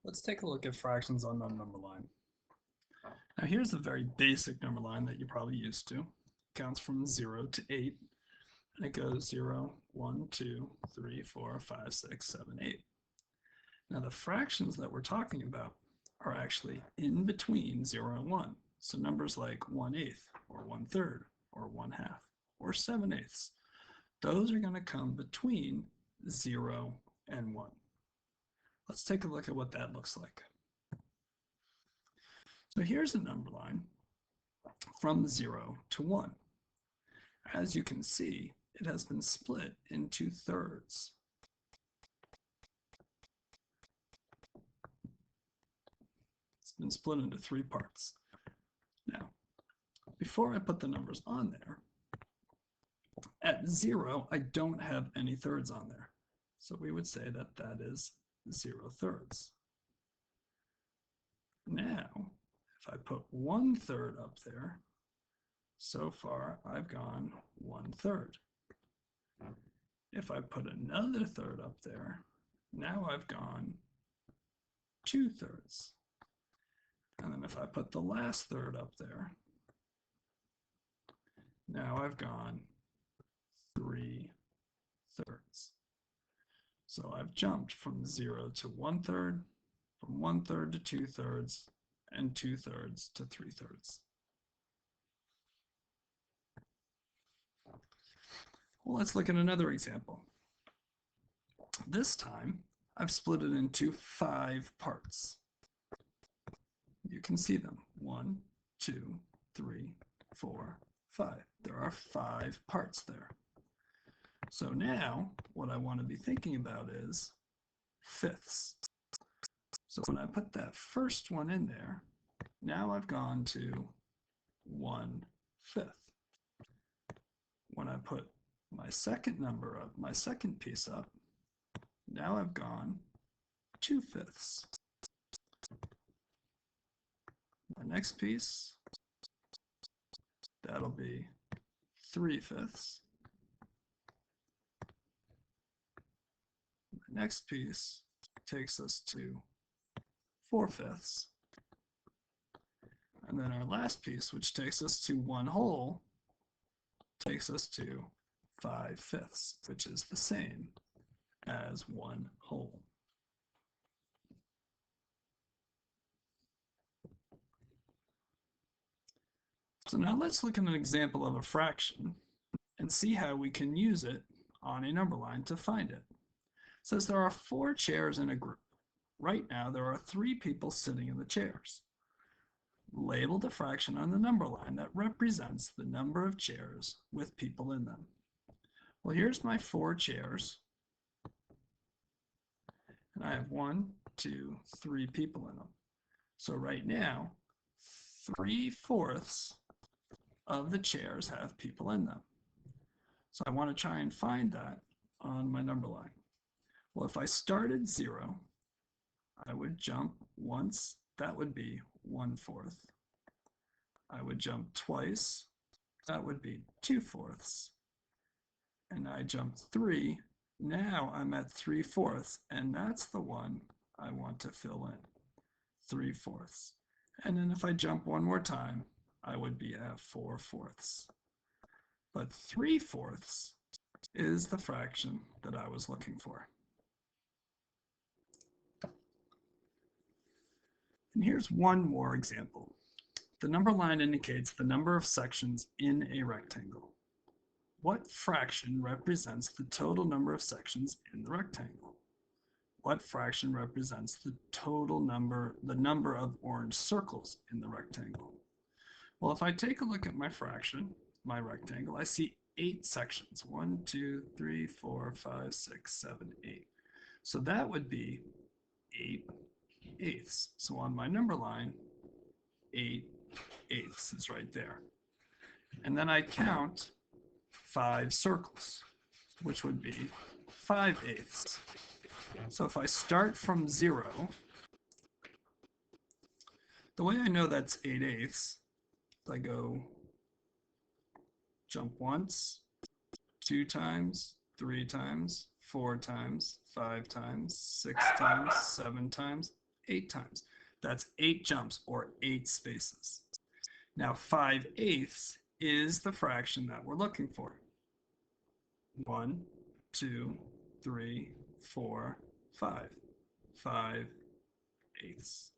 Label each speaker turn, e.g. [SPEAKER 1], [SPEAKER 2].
[SPEAKER 1] Let's take a look at fractions on the number line. Now here's a very basic number line that you're probably used to. It counts from 0 to 8, and it goes 0, 1, 2, 3, 4, 5, 6, 7, 8. Now the fractions that we're talking about are actually in between 0 and 1. So numbers like 1/8 or 1/3 or 1/2 or 7/8, those are going to come between 0 and 1. Let's take a look at what that looks like. So here's a number line from 0 to 1. As you can see, it has been split into thirds. It's been split into 3 parts. Now, before I put the numbers on there, at 0, I don't have any thirds on there. So we would say that that is 0 thirds. Now, if I put 1/3 up there, so far I've gone 1/3. If I put another third up there, now I've gone 2/3. And then if I put the last third up there, now I've gone 3/3. So I've jumped from 0 to 1/3, from 1/3 to 2/3, and 2/3 to 3/3. Well, let's look at another example. This time, I've split it into 5 parts. You can see them. 1, 2, 3, 4, 5. There are 5 parts there. So now, what I want to be thinking about is fifths. So when I put that first one in there, now I've gone to 1/5. When I put my second number up, my second piece up, now I've gone 2/5. My next piece, that'll be 3/5. My next piece takes us to 4/5. And then our last piece, which takes us to 1/2, takes us to 5/5, which is the same as 1/2. So now let's look at an example of a fraction and see how we can use it on a number line to find it. It says there are 4 chairs in a group. Right now there are 3 people sitting in the chairs. Label the fraction on the number line that represents the number of chairs with people in them. Well, here's my 4 chairs, and I have 1, 2, 3 people in them. So right now, 3/4 of the chairs have people in them. So I want to try and find that on my number line. Well, if I started 0, I would jump once, that would be 1/4. I would jump twice, that would be 2/4. And I jumped 3, now I'm at 3/4, and that's the one I want to fill in, 3/4. And then if I jump one more time, I would be at 4/4. But 3/4 is the fraction that I was looking for. And here's one more example. The number line indicates the number of sections in a rectangle. What fraction represents the total number of sections in the rectangle? What fraction represents the total number, the number of orange circles in the rectangle? Well, if I take a look at my fraction, my rectangle, I see 8 sections. 1, 2, 3, 4, 5, 6, 7, 8. So that would be 8/8. So on my number line, 8/8 is right there. And then I count 5 circles, which would be 5/8. So if I start from 0, the way I know that's 8/8, I go jump once, 2 times, 3 times, 4 times, 5 times, 6 times, 7 times, 8 times. That's 8 jumps or 8 spaces. Now 5/8 is the fraction that we're looking for. 1, 2, 3, 4, 5. 5/8.